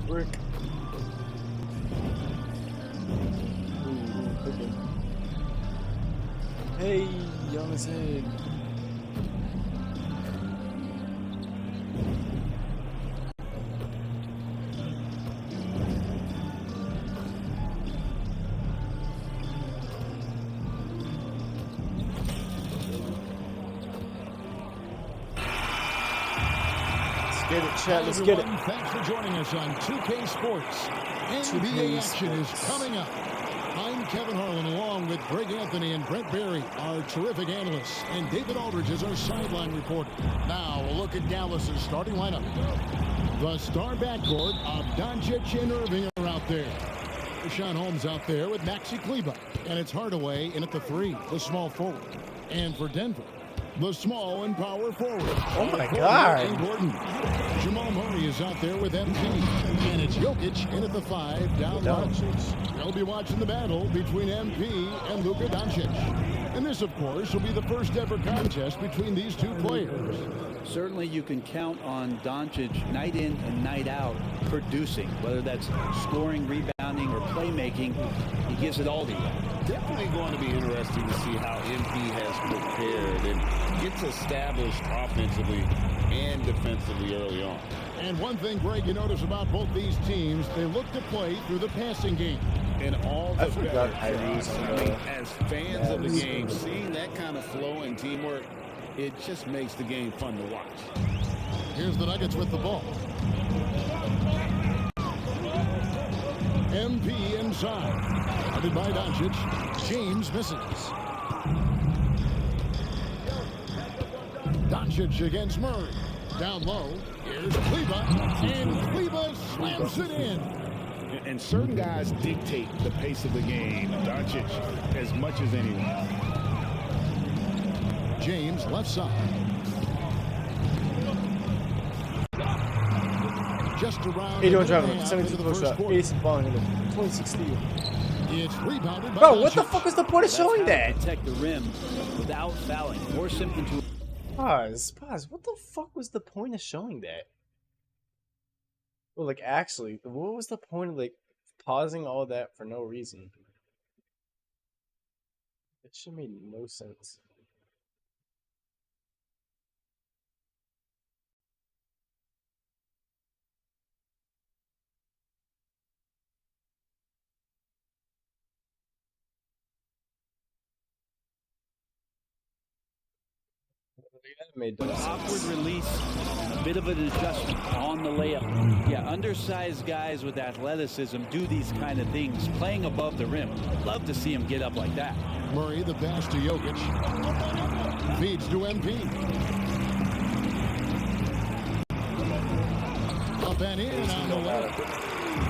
Brick. Hey, on his head. Get it, chat. Let's get it. Thanks for joining us on 2K Sports. NBA action is coming up. I'm Kevin Harlan, along with Greg Anthony and Brent Barry, our terrific analysts, and David Aldridge is our sideline reporter. Now, a look at Dallas's starting lineup. The star backcourt of Doncic and Irving are out there. Richaun Holmes out there with Maxi Kleber, and it's Hardaway in at the 3, the small forward. And for Denver, the small and power forward. Oh my God. And Gordon. Jamal Murray is out there with MP. And it's Jokic in at the 5 down low. They'll be watching the battle between MP and Luka Doncic. And this, of course, will be the first ever contest between these two players. Certainly you can count on Doncic night in and night out producing, whether that's scoring, rebounding, or playmaking. He gives it all to you. Definitely going to be interesting to see how MP has prepared and gets established offensively and defensively early on. And one thing, Greg, you notice about both these teams, they look to play through the passing game. And all the better. Tyrese As fans of the game, seeing that kind of flow and teamwork, it just makes the game fun to watch. Here's the Nuggets with the ball. MP inside. Guarded by Doncic. James misses. Doncic against Murray. Down low. Here's Kleber. And Kleber slams it in. And certain guys dictate the pace of the game. Doncic as much as anyone. James left side. Just around. 81 driving, 72 the first shot, 86 balling in the 26 steal. It's rebounded by Bro, what the Doncic. fuck is the point of showing that? Protect the rim without fouling. Force him into. Pause. What the fuck was the point of showing that? Well, like, actually, what was the point of, like, pausing all that for no reason? It should make no sense. Made no sense. Awkward release, a bit of an adjustment on the layup. Yeah, undersized guys with athleticism do these kind of things, playing above the rim. Love to see him get up like that. Murray, the pass to Jokic. Feeds to MP. Up and in on the left.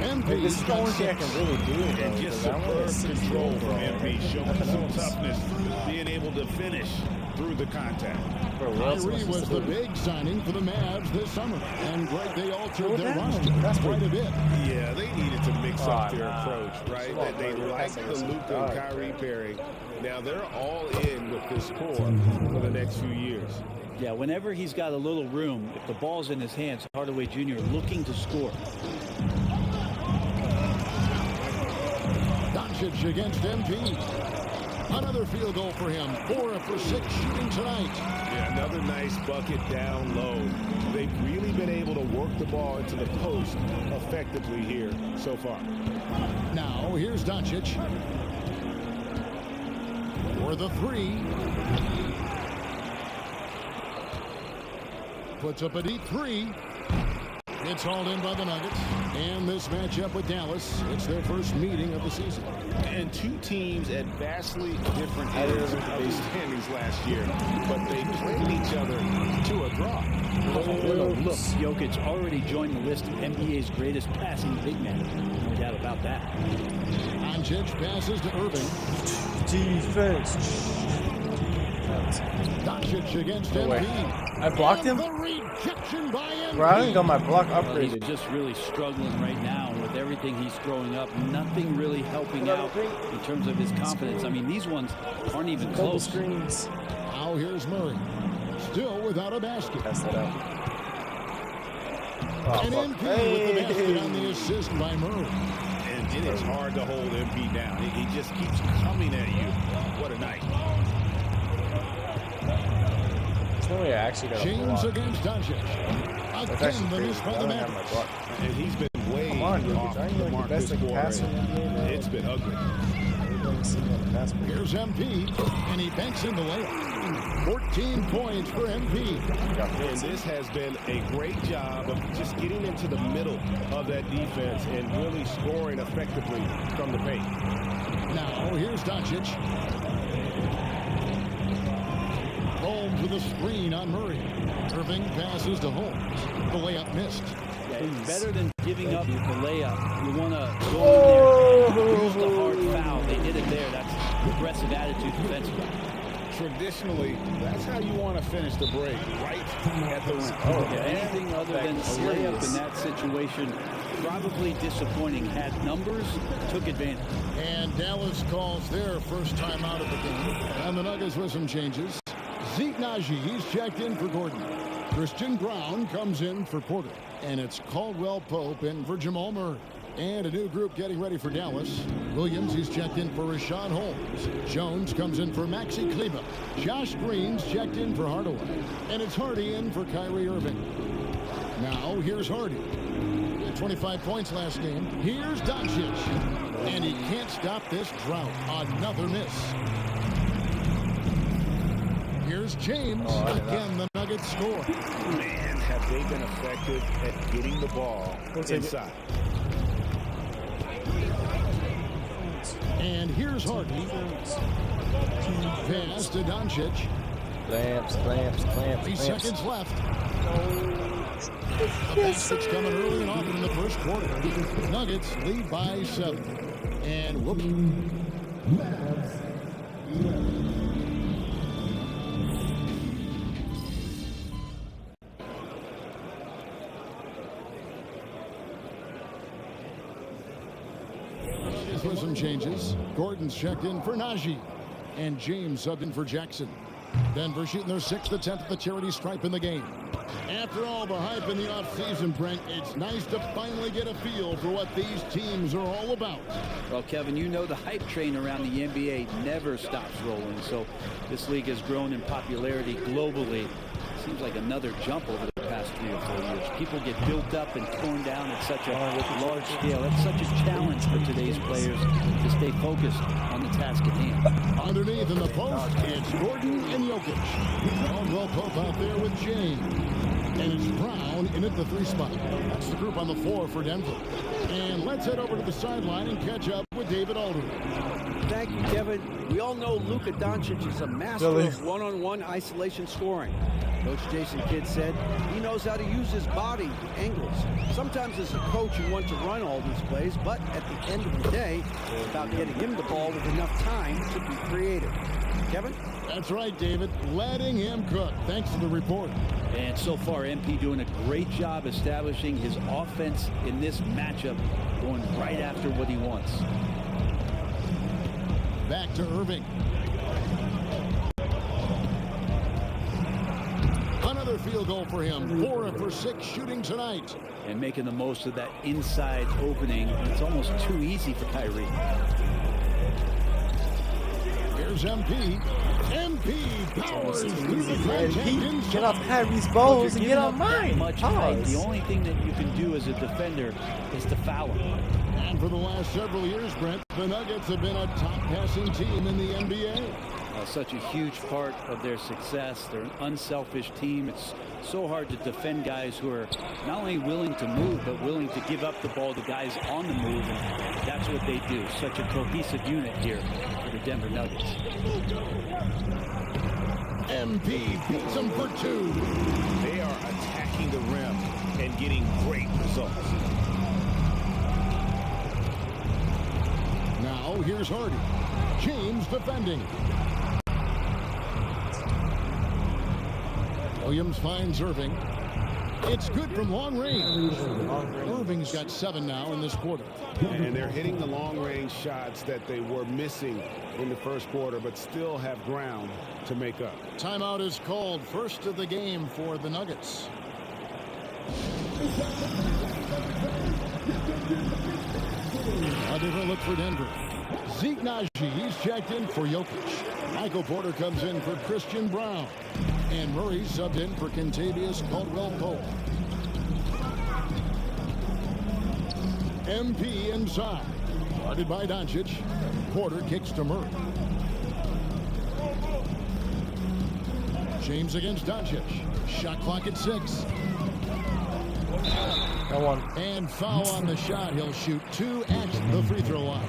MP. This is the only thing I can really do. And just superb control from MP, showing some toughness, being able to finish through the contact. Kyrie was the big signing for the Mavs this summer. And Greg, they altered their roster quite a bit. Yeah, they needed to mix up their approach, right? They like the Luka and Kyrie pairing. Now they're all in with this core for the next few years. Yeah, whenever he's got a little room, if the ball's in his hands, Hardaway Jr. looking to score. Doncic against MP. Another field goal for him. 4 for 6 shooting tonight. Yeah, another nice bucket down low. They've really been able to work the ball into the post effectively here so far. Now, here's Doncic. For the 3. Puts up a deep 3. It's hauled in by the Nuggets. And this matchup with Dallas, it's their first meeting of the season. And two teams at vastly different ends of the standings last year, but they played each other to a draw. Look, Jokic already joined the list of NBA's greatest passing big men. No doubt about that. Doncic passes to Irving. Defense. Doncic against MP. I blocked him? And the rejection by MP. Bro, I didn't got my block He's upgraded. just really struggling right now with everything he's throwing up. Nothing really helping out in terms of his confidence. I mean, these ones aren't even Double close. screens. Now here's Murray. Still without a basket. Pass that out. And MP with the basket on the assist by Murray. And it's hard to hold MP down. He just keeps coming at you. What a night. There's no way I actually got a James block. against Doncic. That's Again, actually the crazy. miss by I the don't have my Mavericks. block. And he's been way Come on, off Jokic. Aren't you the like the mark best this passer in the quarter. NBA, man? It's been ugly. Here's MP, and he banks in the layup. 14 points for MP. And this has been a great job of just getting into the middle of that defense and really scoring effectively from the paint. Now, here's Doncic. Holmes with a screen on Murray. Irving passes to Holmes. The layup missed. Yeah, it's better than giving up the layup. You want to go in there and use the hard foul. They did it there. That's aggressive attitude defensively. Traditionally, that's how you want to finish the break, right at the rim. Yeah, anything other than a layup in that situation, probably disappointing. Had numbers, took advantage. And Dallas calls their first time out of the game. And the Nuggets with some changes. Zeke Naji, he's checked in for Gordon. Christian Brown comes in for Porter. And it's Caldwell Pope in for Jamal Murray. And a new group getting ready for Dallas. Williams, he's checked in for Rashad Holmes. Jones comes in for Maxi Kleber. Josh Green's checked in for Hardaway. And it's Hardy in for Kyrie Irving. Now, here's Hardy. 25 points last game. Here's Doncic. And he can't stop this drought. Another miss. Here's James. Again, the Nuggets score. Man, have they been effective at getting the ball inside. And here's Hardy. Pass to Doncic. Clamps. 3 seconds left. The basket's coming early and often in the first quarter. Nuggets lead by 7. And whoops. With some changes. Gordon's checked in for Najee. And James subbed in for Jackson. Denver shooting their 6th attempt at the charity stripe in the game. After all the hype in the offseason, Brent, it's nice to finally get a feel for what these teams are all about. Well, Kevin, you know the hype train around the NBA never stops rolling. So this league has grown in popularity globally. Seems like another jump over the past 3 or 4 years. People get built up and torn down at such a large scale. That's such a challenge for today's players to stay focused on the task at hand. Underneath in the post, it's Gordon and Jokic. Caldwell Pope out there with James. And it's Brown in at the 3 spot. That's the group on the floor for Denver. And let's head over to the sideline and catch up with David Aldridge. Thank you, Kevin. We all know Luka Doncic is a master of one-on-one isolation scoring. Coach Jason Kidd said he knows how to use his body, the angles. Sometimes as a coach you want to run all these plays, but at the end of the day, it's about getting him the ball with enough time to be creative. Kevin? That's right, David. Letting him cook. Thanks for the report. And so far, MP doing a great job establishing his offense in this matchup, going right after what he wants. Back to Irving. Another field goal for him. 4 for 6 shooting tonight. And making the most of that inside opening. It's almost too easy for Kyrie. Here's MP. MP powers through the contact. Get off Kyrie's balls and get on mine. Much height. The only thing that you can do as a defender is to foul him. And for the last several years, Brent, the Nuggets have been a top passing team in the NBA. Such a huge part of their success. They're an unselfish team. It's so hard to defend guys who are not only willing to move, but willing to give up the ball to guys on the move. And that's what they do. Such a cohesive unit here for the Denver Nuggets. MP beats them for 2. They are attacking the rim and getting great results. Now here's Hardy. James defending. Williams finds Irving. It's good from long range. Irving's got 7 now in this quarter. And they're hitting the long-range shots that they were missing in the first quarter, but still have ground to make up. Timeout is called. First of the game for the Nuggets. A different look for Denver. Zeke Naji, he's checked in for Jokic. Michael Porter comes in for Christian Brown. And Murray subbed in for Kentavious Caldwell-Pope. MP inside. Guarded by Doncic. Porter kicks to Murray. James against Doncic. Shot clock at 6. No one. And foul on the shot. He'll shoot 2 at the free throw line.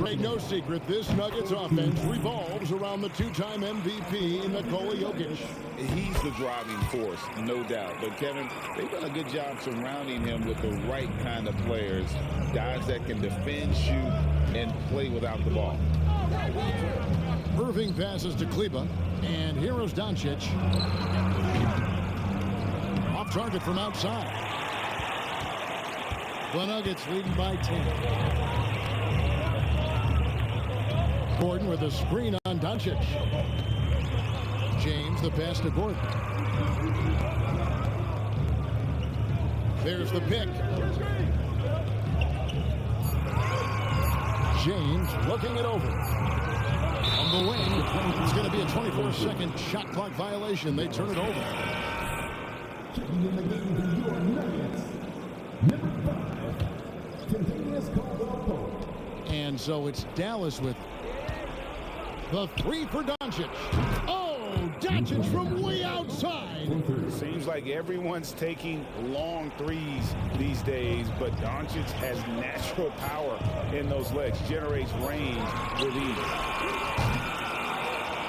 Make no secret, this Nuggets offense revolves around the two-time MVP, Nikola Jokic. He's the driving force, no doubt. But, Kevin, they've done a good job surrounding him with the right kind of players, guys that can defend, shoot, and play without the ball. Irving passes to Kleber, and here is Doncic. Off target from outside. The Nuggets leading by 10. Gordon with a screen on Doncic. James, the pass to Gordon. There's the pick. James looking it over. On the wing, it's going to be a 24-second shot clock violation. They turn it over. And so it's Dallas with the 3 for Doncic. Oh, Doncic from way outside. Seems like everyone's taking long threes these days, but Doncic has natural power in those legs, generates range with ease.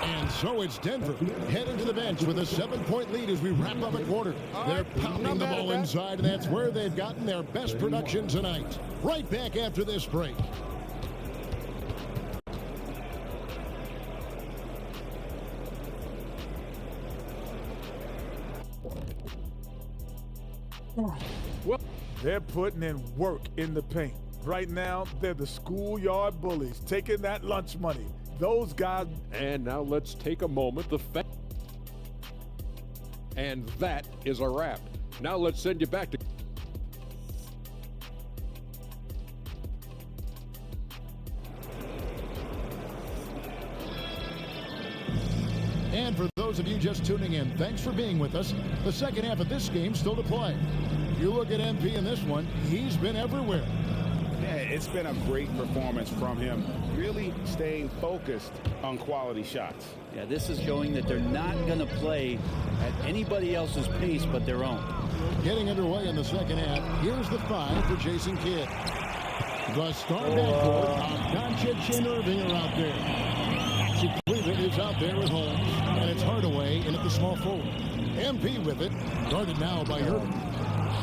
And so it's Denver heading to the bench with a 7-point lead as we wrap up a quarter. They're pounding the ball inside, and that's where they've gotten their best production tonight. Right back after this break. Well, they're putting in work in the paint. Right now, they're the schoolyard bullies, taking that lunch money. Those guys. And now let's take a moment. And that is a wrap. Now let's send you back to. And for those of you just tuning in, thanks for being with us. The second half of this game still to play. You look at MP in this one, he's been everywhere. Yeah, it's been a great performance from him, really staying focused on quality shots. Yeah, this is showing that they're not going to play at anybody else's pace but their own. Getting underway in the second half, here's the 5 for Jason Kidd. The star backcourt of Doncic and Irving are out there. Cleveland is out there with Holmes, and it's Hardaway in at the small forward. MP with it, guarded now by Irving.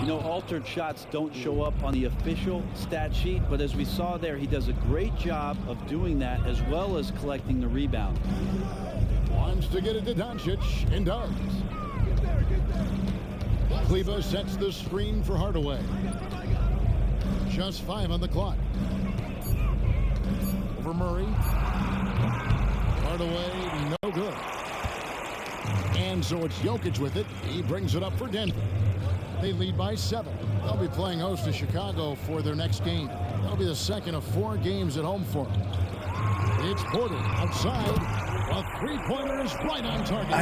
You know, altered shots don't show up on the official stat sheet, but as we saw there, he does a great job of doing that as well as collecting the rebound. Wants to get it to Doncic, and does. Kleber sets the screen for Hardaway. Just 5 on the clock. Over Murray. Hardaway, no good. And so it's Jokic with it. He brings it up for Denver. They lead by 7. They'll be playing host to Chicago for their next game. That'll be the second of 4 games at home for them. It's Porter outside. A 3-pointer is right on target.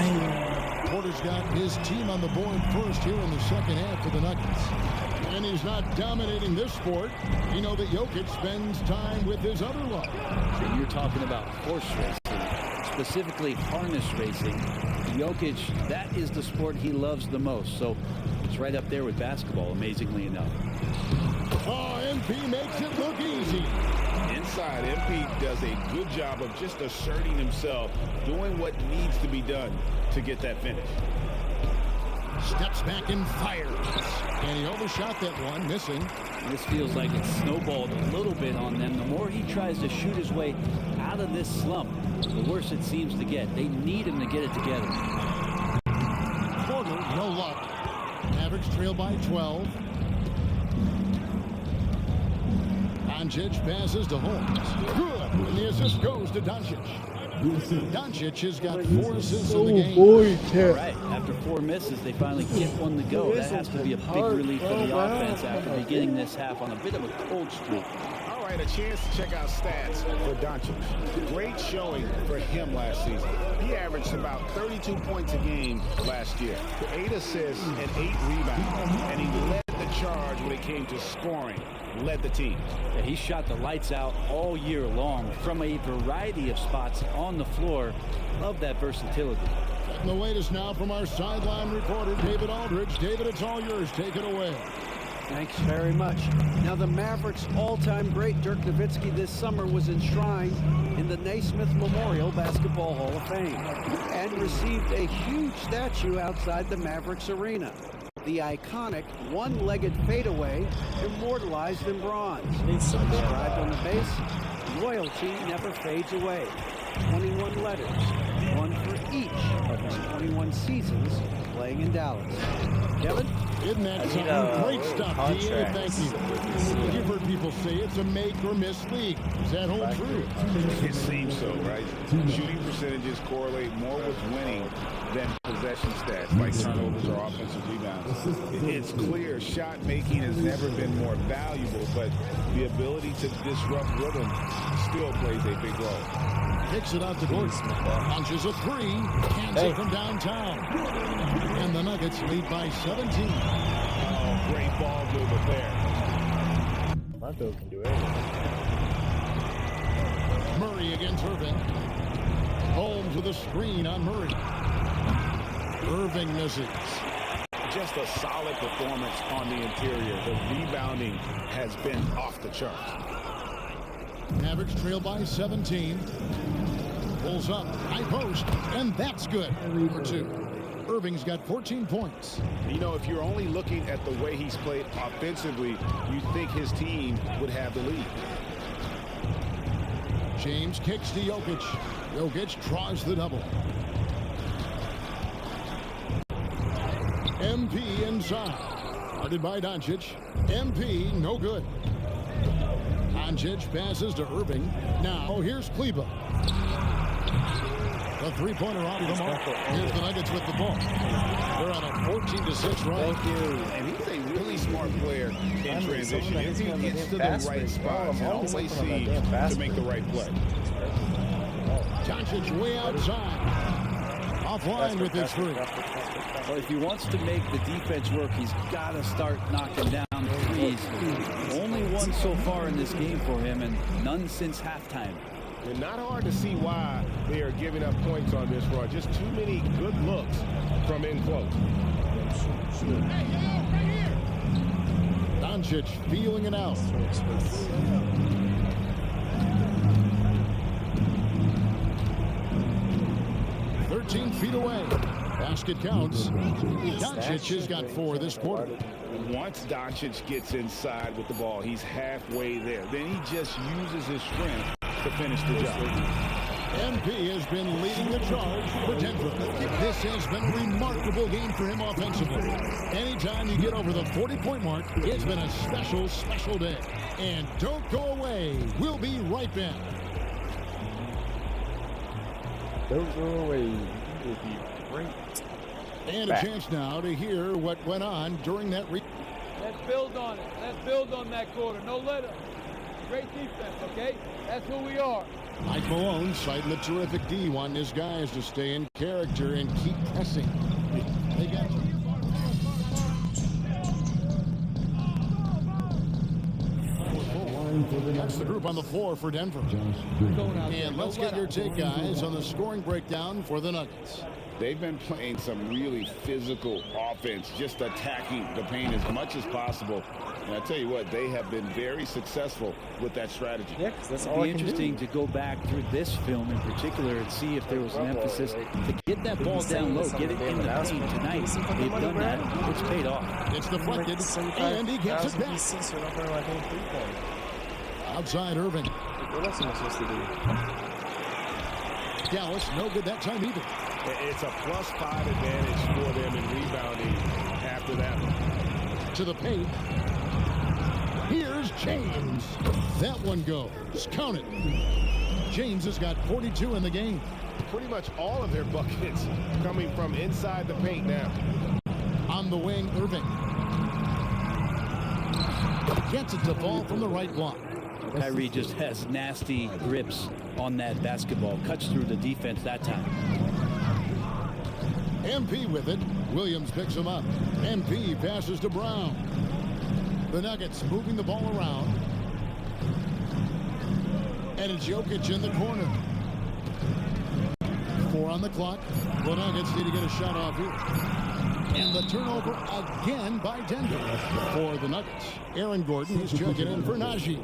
Porter's got his team on the board first here in the second half for the Nuggets. And he's not dominating this sport. You know that Jokic spends time with his other love. And you're talking about horse racing, specifically harness racing. Jokic, that is the sport he loves the most. So it's right up there with basketball, amazingly enough. Oh, MP makes it look easy. Inside, MP does a good job of just asserting himself, doing what needs to be done to get that finish. Steps back and fires. And he overshot that one, missing. This feels like it's snowballed a little bit on them. The more he tries to shoot his way out of this slump, the worse it seems to get. They need him to get it together. Porter, no luck. Mavericks trail by 12. Doncic passes to Holmes. Good. And the assist goes to Doncic. Doncic has got 4 assists in the game. All right, after 4 misses, they finally get one to go. That has to be a big relief for the offense after beginning this half on a bit of a cold streak. All right, a chance to check out stats for Doncic. Great showing for him last season. He averaged about 32 points a game last year, 8 assists and 8 rebounds, and he led the charge when it came to scoring. Led the team. Yeah, he shot the lights out all year long from a variety of spots on the floor. Love that versatility. And the latest now from our sideline reporter, David Aldridge. David, it's all yours. Take it away. Thanks very much. Now, the Mavericks' all-time great Dirk Nowitzki this summer was enshrined in the Naismith Memorial Basketball Hall of Fame and received a huge statue outside the Mavericks arena. The iconic one-legged fadeaway immortalized in bronze. Inscribed on the base, loyalty never fades away. 21 letters, one for each of his 21 seasons playing in Dallas. Kevin? Isn't that something? Great stuff, DA. Thank you. You've heard people say it's a make or miss league. Does that hold true? It seems so, right? Shooting percentages correlate more with winning than possession stats like turnovers or offensive rebounds. It's clear shot making has never been more valuable, but the ability to disrupt rhythm still plays a big role. Kicks it out to Gordon. Punches a 3. Cans it from downtown. And the Nuggets lead by 17. Oh, great ball movement there. Rondo can do anything. Murray against Irving. Holmes with a screen on Murray. Irving misses. Just a solid performance on the interior. The rebounding has been off the charts. Mavericks trail by 17. Pulls up, high post, and that's good for 2. Irving's got 14 points. You know, if you're only looking at the way he's played offensively, you think his team would have the lead. James kicks to Jokic. Jokic tries the double. MP inside. Guarded by Doncic. MP, no good. Doncic passes to Irving. Now here's Kleber. The three-pointer off the mark. Here's the Nuggets with the ball. They're on a 14-6 run. Thank you. And he's a really smart player in transition. If he gets to the right spots, he'll always see to make the right play. Doncic way outside. Offline with his 3. Well, if he wants to make the defense work, he's got to start knocking down threes. Only one so far in this game for him, and none since halftime. And not hard to see why they are giving up points on this run. Just too many good looks from in close. Doncic feeling it out. Feet away. Basket counts. Doncic has got 4 this quarter. Once Doncic gets inside with the ball, he's halfway there. Then he just uses his strength to finish the job. MP has been leading the charge for Denver. This has been a remarkable game for him offensively. Anytime you get over the 40-point mark, it's been a special, special day. And don't go away. We'll be right back. Don't go away. Will be great. And a chance now to hear what went on during that. Let's build on it. Let's build on that quarter. No let up. Great defense, okay? That's who we are. Mike Malone citing the terrific D, wanting his guys to stay in character and keep pressing. They got you. That's the group on the floor for Denver. And let's get your take, guys, on the scoring breakdown for the Nuggets. They've been playing some really physical offense, just attacking the paint as much as possible. And I tell you what, they have been very successful with that strategy. Yeah, that's all. It'd be interesting to go back through this film in particular and see if there was an emphasis to get that ball down low, get it in the paint tonight. They've done that. It's paid off. It's deflected, and he gets it back. Outside Irving. What else am I supposed to do? Dallas, no good that time either. It's a +5 advantage for them in rebounding after that one. To the paint. Here's James. That one goes. Count it. James has got 42 in the game. Pretty much all of their buckets coming from inside the paint now. On the wing, Irving. Gets it to fall from the right block. Kyrie just has nasty grips on that basketball. Cuts through the defense that time. MP with it. Williams picks him up. MP passes to Brown. The Nuggets moving the ball around. And it's Jokic in the corner. 4 on the clock. The Nuggets need to get a shot off here. And the turnover again by Denver for the Nuggets. Aaron Gordon is checking in for Najee.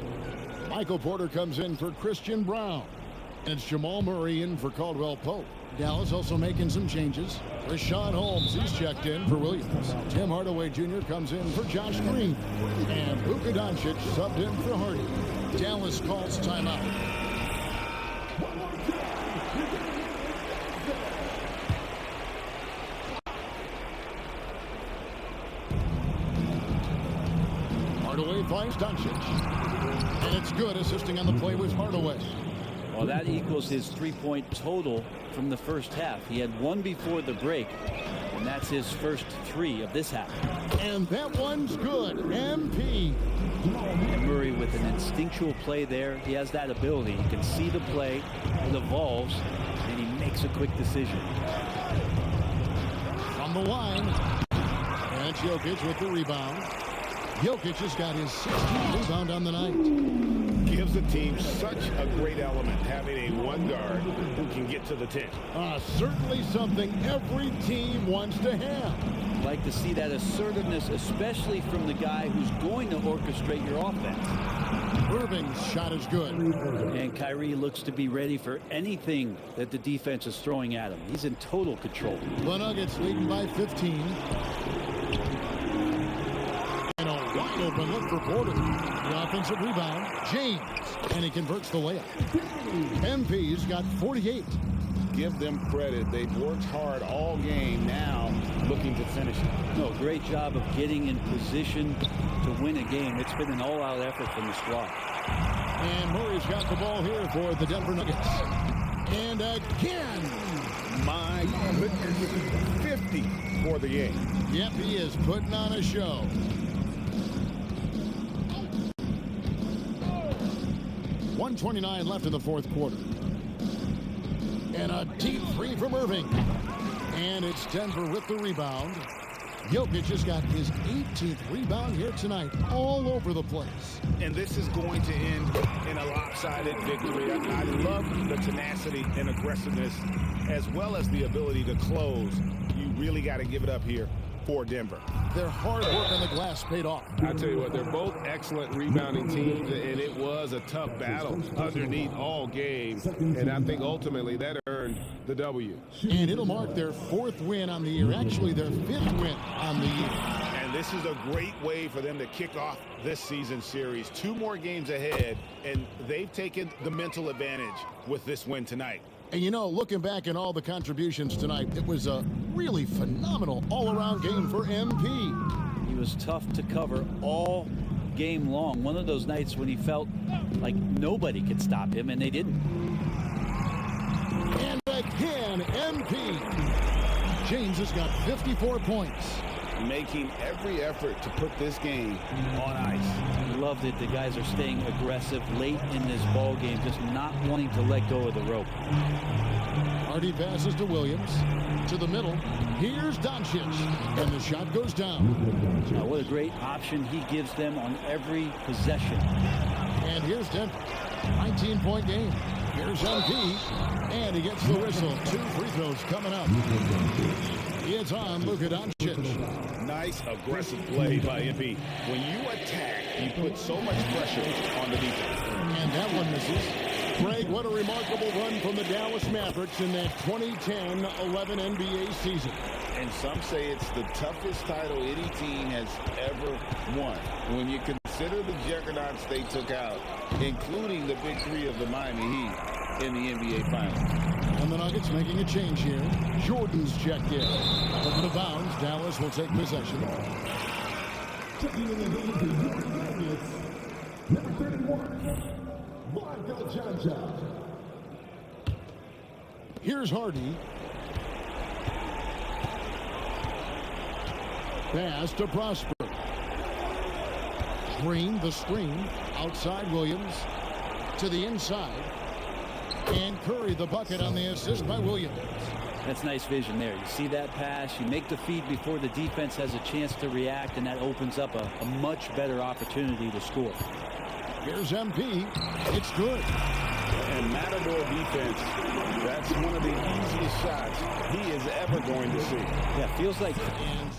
Michael Porter comes in for Christian Brown. And it's Jamal Murray in for Caldwell Pope. Dallas also making some changes. Rashawn Holmes, he's checked in for Williams. Tim Hardaway Jr. comes in for Josh Green. And Luka Doncic subbed in for Hardy. Dallas calls timeout. Hardaway finds Doncic. And it's good, assisting on the play with Hardaway. Well, that equals his 3-point total from the first half. He had 1 before the break, and that's his first 3 of this half. And that one's good. MP. And Murray with an instinctual play there. He has that ability. He can see the play, it evolves, and he makes a quick decision. From the line. And Jokic with the rebound. Jokic has got his 16th rebound on the night. Gives the team such a great element, having a one guard who can get to the 10. Certainly something every team wants to have. Like to see that assertiveness, especially from the guy who's going to orchestrate your offense. Irving's shot is good. And Kyrie looks to be ready for anything that the defense is throwing at him. He's in total control. The Nuggets leading by 15. And a wide open look for Porter. The offensive rebound, James. And he converts the layup. MP's got 48. Give them credit. They've worked hard all game, now looking to finish it. No, great job of getting in position to win a game. It's been an all-out effort from the squad. And Murray's got the ball here for the Denver Nuggets. And again. My goodness. 50 for the game. Yep, he is putting on a show. .129 left in the fourth quarter. And a deep 3 from Irving. And it's Denver with the rebound. Jokic has got his 18th rebound here tonight, all over the place. And this is going to end in a lopsided victory. I love the tenacity and aggressiveness, as well as the ability to close. You really got to give it up here for Denver. Their hard work on the glass paid off. I tell you what, they're both excellent rebounding teams, and it was a tough battle underneath all game. And I think ultimately that earned the W. And it'll mark their 4th win on the year, actually their 5th win on the year. And this is a great way for them to kick off this season series. 2 more games ahead, and they've taken the mental advantage with this win tonight. And you know, looking back at all the contributions tonight, it was a really phenomenal all-around game for MP. He was tough to cover all game long. One of those nights when he felt like nobody could stop him, and they didn't. And again, MP. James has got 54 points. Making every effort to put this game on ice. Loved it. The guys are staying aggressive late in this ball game, just not wanting to let go of the rope. Hardy passes to Williams. To the middle. Here's Doncic. And the shot goes down. What a great option he gives them on every possession. And here's Denver. 19-point game. Here's MP. And he gets the whistle. 2 free throws coming up. It's on Luka Doncic. Nice aggressive play by MP. When you attack, you put so much pressure on the defense. And that one misses. Greg, what a remarkable run from the Dallas Mavericks in that 2010-11 NBA season. And some say it's the toughest title any team has ever won. When you consider the juggernauts they took out, including the big 3 of the Miami Heat in the NBA Finals. And the Nuggets making a change here. Jordan's checked in. Over the bounds, Dallas will take possession. Number 31, Michael Johnson. Here's Hardy. Pass to Prosper. The screen outside Williams to the inside, and Curry the bucket on the assist by Williams. That's nice vision there. You see that pass, you make the feed before the defense has a chance to react, and that opens up a much better opportunity to score. Here's MP. It's good. And Matador defense, that's one of the easiest shots he is ever going to see. Yeah, feels like... And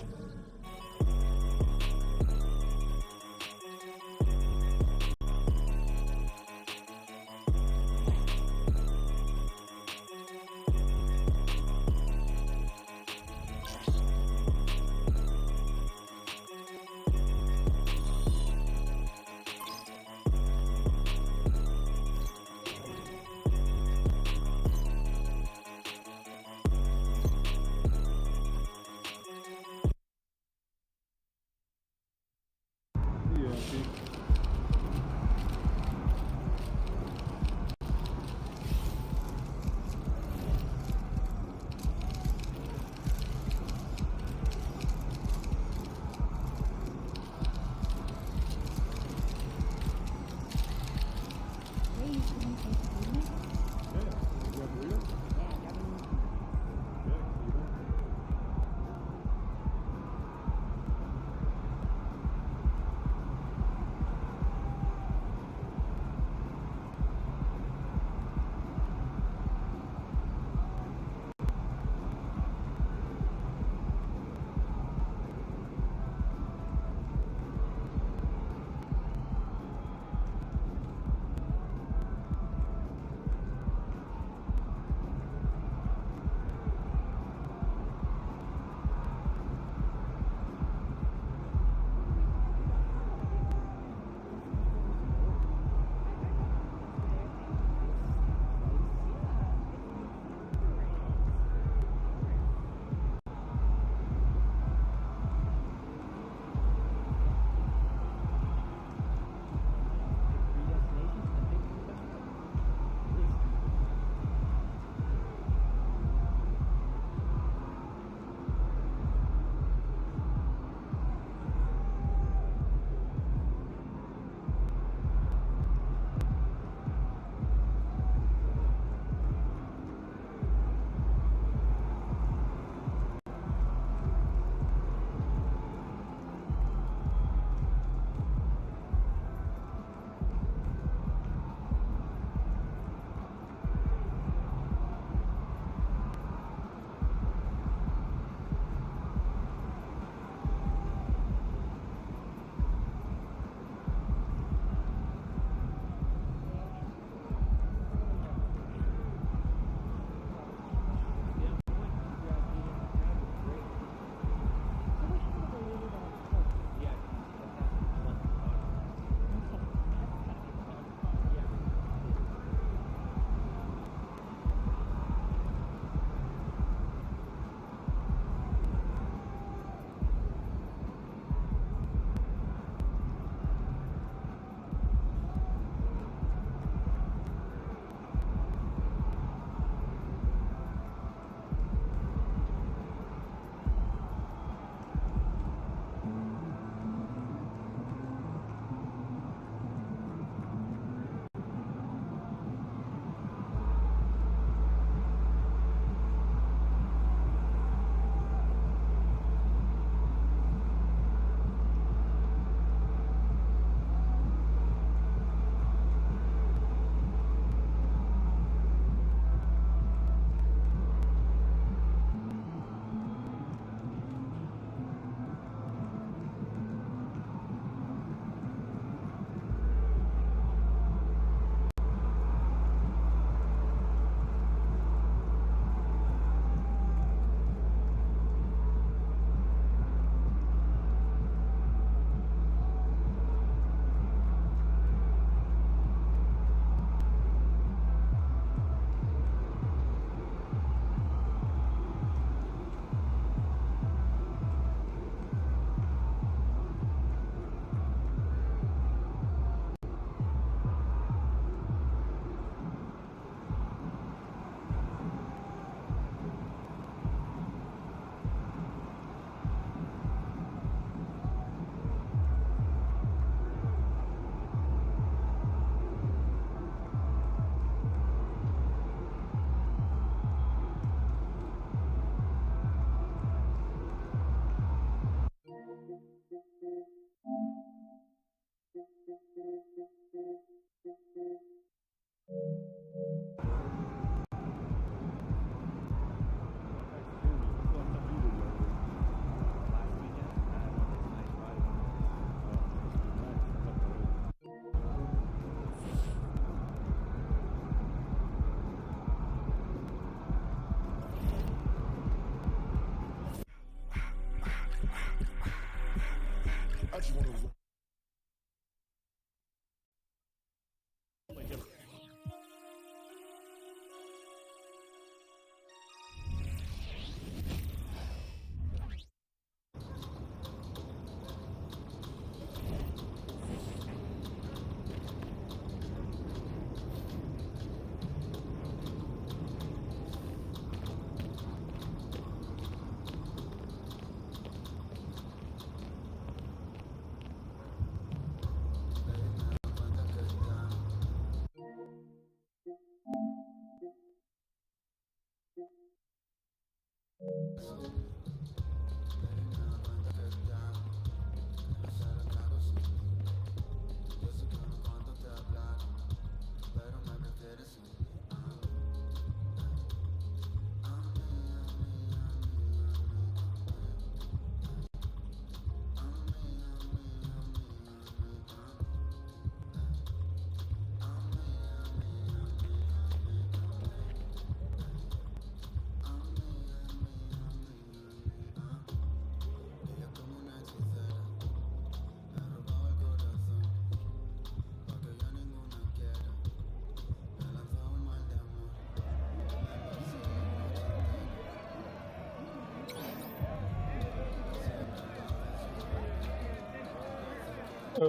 Of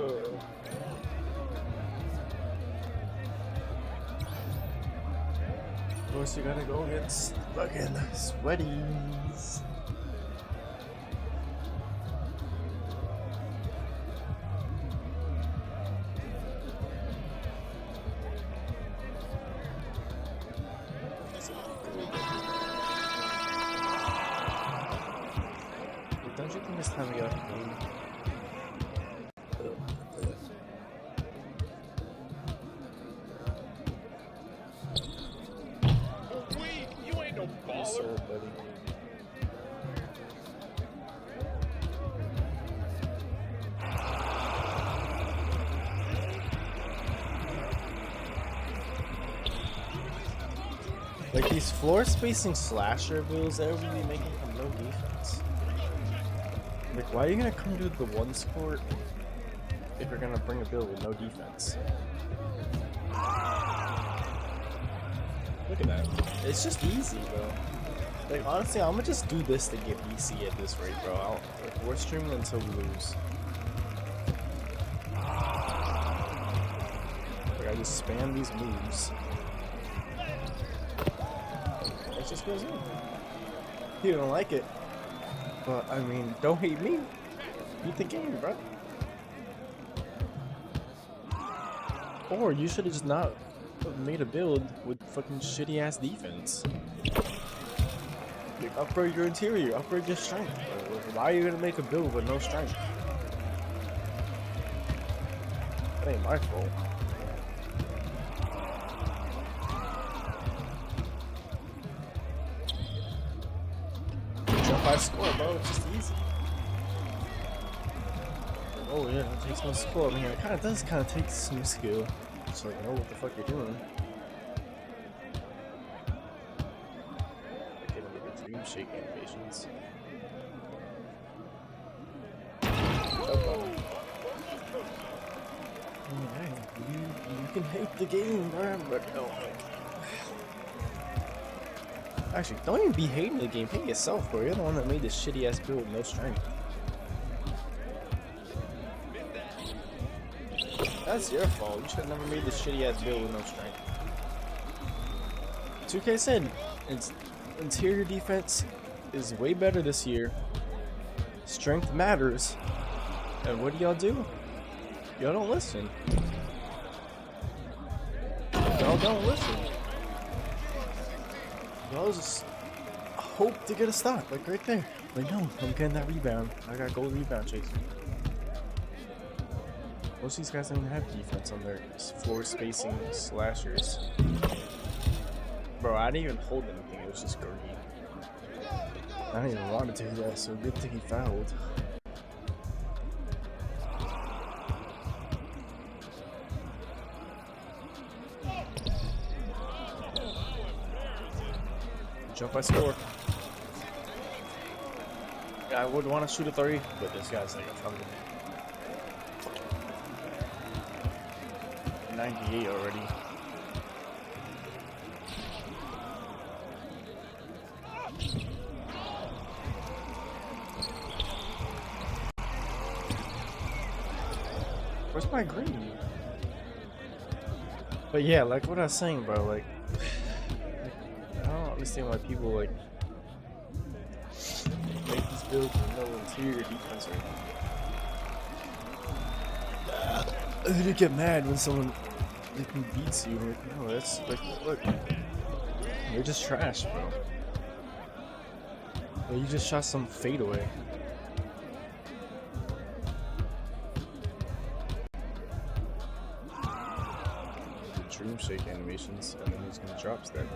course, you gotta go against fucking sweaties. Don't you think this time we got to win? Like these floor spacing slasher builds that would be making from no defense. Like, why are you gonna come to the one sport if you're gonna bring a build with no defense? Look at that. It's just easy, bro. Like, honestly, I'm gonna just do this to get BC at this rate, bro. Like, we're streaming until we lose. Like, I just spam these moves. It just goes in. You don't like it. But, I mean, don't hate me. Beat the game, bro. Or you should have just not made a build with fucking shitty ass defense. Like, upgrade your interior, upgrade your strength. Why are you gonna make a build with no strength? That ain't my fault. Jump by score, bro. It's just easy. Oh yeah, it takes no skill. I mean, it does take some skill. Just like know what the fuck you're doing. Get him with the dream shake animations. You can hate the game, man, but no. Actually, don't even be hating the game. Hate yourself, bro. You're the one that made this shitty ass build with no strength. That's your fault. You should have never made this shitty ass build with no strength. 2K said its interior defense is way better this year. Strength matters. And what do y'all do? Y'all don't listen. Y'all don't listen. Y'all just hope to get a stop, like right there. Like, no, I'm getting that rebound. I got goal rebound chasing. Most of these guys don't even have defense on their floor spacing slashers. Bro, I didn't even hold anything, it was just green. I didn't even want to do that, so good thing he fouled. Jump by score. Yeah, I would want to shoot a 3, but this guy's like a fucking 98 already. Where's my green? But yeah, like what I was saying, bro, like I don't understand why people like make these builds with no interior defense right now. Then you get mad when someone beats you. Like, no, that's like, look, you're just trash, bro. Yeah, you just shot some fadeaway. Dream shake animations, and then he's gonna drop step.